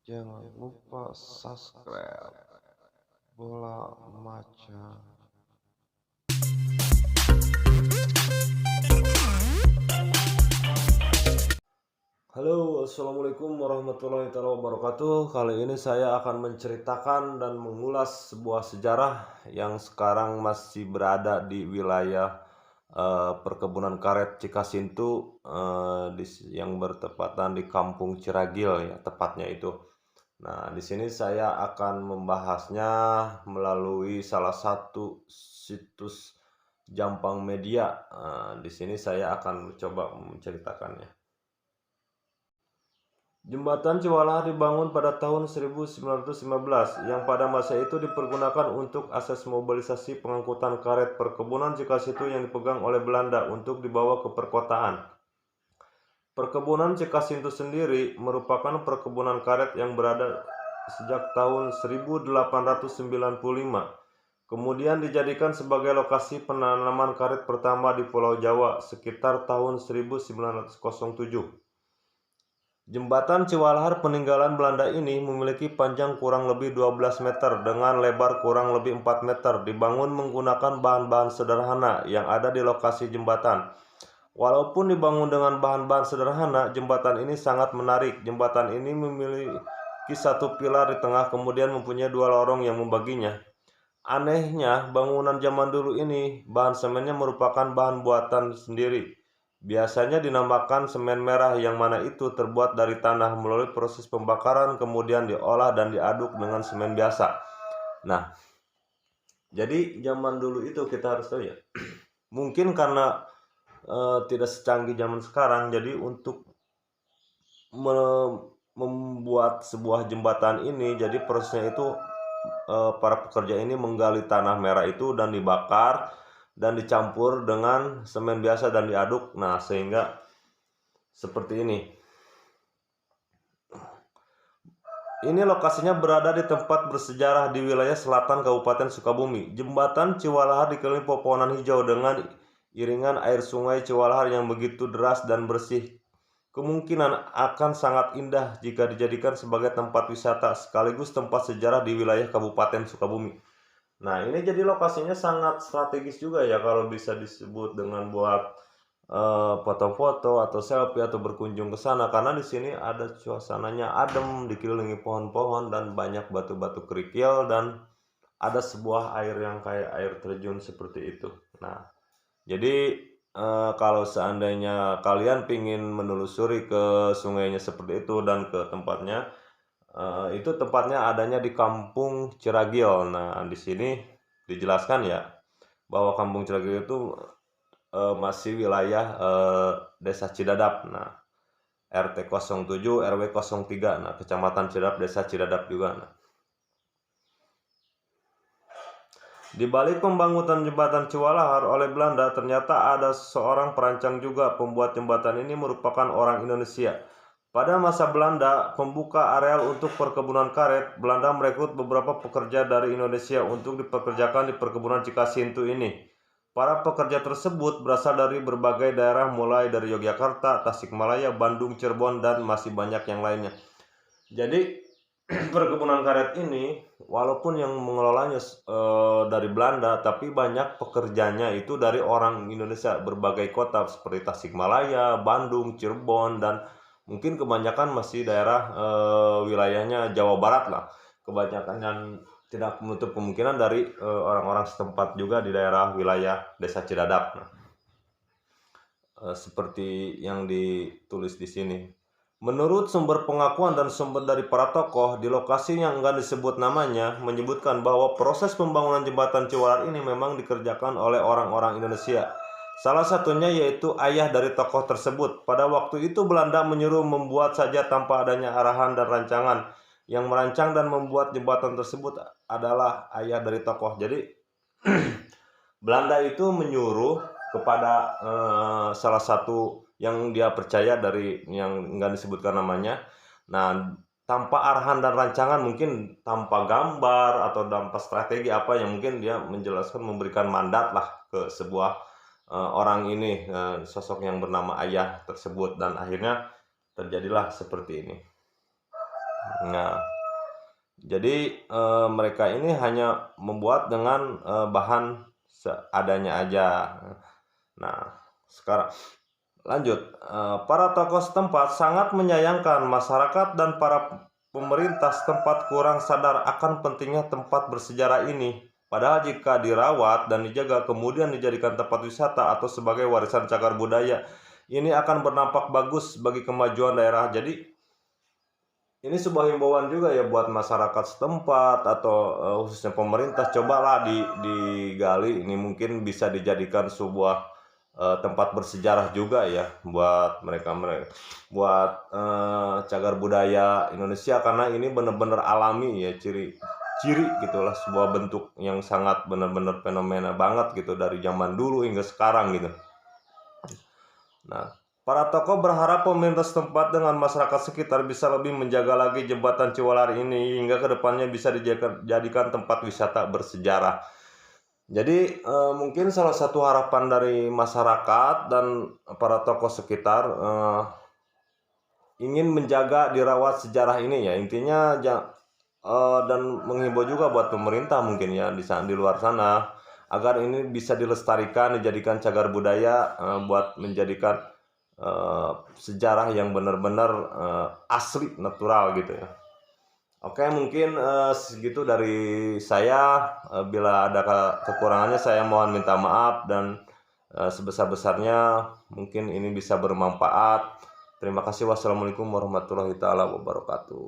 Jangan lupa subscribe Bola Maca. Halo, assalamualaikum warahmatullahi wabarakatuh. Kali ini saya akan menceritakan dan mengulas sebuah sejarah yang sekarang masih berada di wilayah perkebunan karet Cikasintu, yang bertepatan di Kampung Ciragil ya, tepatnya itu. Nah, di sini saya akan membahasnya melalui salah satu situs Jampang Media. Di sini saya akan coba menceritakannya. Jembatan Ciwalahar dibangun pada tahun 1915 yang pada masa itu dipergunakan untuk akses mobilisasi pengangkutan karet perkebunan Cikasintu yang dipegang oleh Belanda untuk dibawa ke perkotaan. Perkebunan Cikasintu sendiri merupakan perkebunan karet yang berada sejak tahun 1895. Kemudian dijadikan sebagai lokasi penanaman karet pertama di Pulau Jawa sekitar tahun 1907. Jembatan Ciwalahar peninggalan Belanda ini memiliki panjang kurang lebih 12 meter dengan lebar kurang lebih 4 meter, dibangun menggunakan bahan-bahan sederhana yang ada di lokasi jembatan. Walaupun dibangun dengan bahan-bahan sederhana, jembatan ini sangat menarik. Jembatan ini memiliki satu pilar di tengah, kemudian mempunyai dua lorong yang membaginya. Anehnya, bangunan zaman dulu ini, bahan semennya merupakan bahan buatan sendiri. Biasanya dinamakan semen merah, yang mana itu terbuat dari tanah melalui proses pembakaran, kemudian diolah dan diaduk dengan semen biasa. Nah, jadi zaman dulu itu kita harus tahu ya, mungkin karena tidak secanggih zaman sekarang, jadi untuk membuat sebuah jembatan ini, jadi prosesnya itu para pekerja ini menggali tanah merah itu dan dibakar dan dicampur dengan semen biasa dan diaduk. Nah, sehingga seperti ini. Ini lokasinya berada di tempat bersejarah di wilayah selatan Kabupaten Sukabumi. Jembatan Ciwalahar dikelilingi pepohonan hijau dengan iringan air sungai Ciwalahar yang begitu deras dan bersih. Kemungkinan akan sangat indah jika dijadikan sebagai tempat wisata sekaligus tempat sejarah di wilayah Kabupaten Sukabumi. Nah, ini jadi lokasinya sangat strategis juga ya kalau bisa disebut dengan buat foto-foto atau selfie atau berkunjung ke sana, karena di sini ada suasananya adem, dikelilingi pohon-pohon dan banyak batu-batu kerikil, dan ada sebuah air yang kayak air terjun seperti itu. Nah, jadi kalau seandainya kalian pingin menelusuri ke sungainya seperti itu dan ke tempatnya, itu tempatnya adanya di Kampung Ciragil. Nah, di sini dijelaskan ya bahwa Kampung Ciragil itu masih wilayah Desa Cidadap. Nah, RT 07 RW 03. Nah, Kecamatan Cidadap, Desa Cidadap juga. Nah, di balik pembangunan jembatan Ciwalahar oleh Belanda, ternyata ada seorang perancang juga. Pembuat jembatan ini merupakan orang Indonesia. Pada masa Belanda pembuka areal untuk perkebunan karet, Belanda merekrut beberapa pekerja dari Indonesia untuk dipekerjakan di perkebunan Cikasintu ini. Para pekerja tersebut berasal dari berbagai daerah mulai dari Yogyakarta, Tasikmalaya, Bandung, Cirebon, dan masih banyak yang lainnya. Jadi perkebunan karet ini walaupun yang mengelolanya dari Belanda, tapi banyak pekerjanya itu dari orang Indonesia berbagai kota seperti Tasikmalaya, Bandung, Cirebon, dan mungkin kebanyakan masih daerah wilayahnya Jawa Barat lah. Kebanyakan yang tidak menutup kemungkinan dari orang-orang setempat juga di daerah wilayah Desa Cidadap. Nah, seperti yang ditulis di sini. Menurut sumber pengakuan dan sumber dari para tokoh, di lokasi yang enggan disebut namanya, menyebutkan bahwa proses pembangunan jembatan Ciwalahar ini memang dikerjakan oleh orang-orang Indonesia. Salah satunya yaitu ayah dari tokoh tersebut. Pada waktu itu Belanda menyuruh membuat saja tanpa adanya arahan dan rancangan. Yang merancang dan membuat jembatan tersebut adalah ayah dari tokoh. Jadi Belanda itu menyuruh kepada salah satu yang dia percaya dari yang enggak disebutkan namanya. Nah, tanpa arahan dan rancangan, mungkin tanpa gambar atau tanpa strategi apa yang mungkin dia menjelaskan, memberikan mandat lah ke sebuah orang ini, sosok yang bernama ayah tersebut, dan akhirnya terjadilah seperti ini. Nah, jadi mereka ini hanya membuat dengan bahan seadanya aja. Nah, sekarang lanjut. Para tokoh setempat sangat menyayangkan masyarakat dan para pemerintah setempat kurang sadar akan pentingnya tempat bersejarah ini. Padahal jika dirawat dan dijaga kemudian dijadikan tempat wisata atau sebagai warisan cagar budaya, ini akan berdampak bagus bagi kemajuan daerah. Jadi ini sebuah himbauan juga ya buat masyarakat setempat atau khususnya pemerintah, cobalah digali, ini mungkin bisa dijadikan sebuah tempat bersejarah juga ya buat mereka buat cagar budaya Indonesia, karena ini benar-benar alami ya, ciri gitulah, sebuah bentuk yang sangat benar-benar fenomena banget gitu dari zaman dulu hingga sekarang gitu. Nah, para tokoh berharap pemerintah setempat dengan masyarakat sekitar bisa lebih menjaga lagi jembatan Ciwalar ini hingga kedepannya bisa dijadikan tempat wisata bersejarah. Jadi mungkin salah satu harapan dari masyarakat dan para tokoh sekitar ingin menjaga dirawat sejarah ini ya, intinya dan menghimbau juga buat pemerintah mungkin ya di luar sana agar ini bisa dilestarikan, dijadikan cagar budaya, buat menjadikan sejarah yang benar-benar asli, natural gitu ya. Oke, mungkin segitu dari saya. Bila ada kekurangannya saya mohon minta maaf, dan sebesar-besarnya mungkin ini bisa bermanfaat. Terima kasih. Wassalamualaikum warahmatullahi taala wabarakatuh.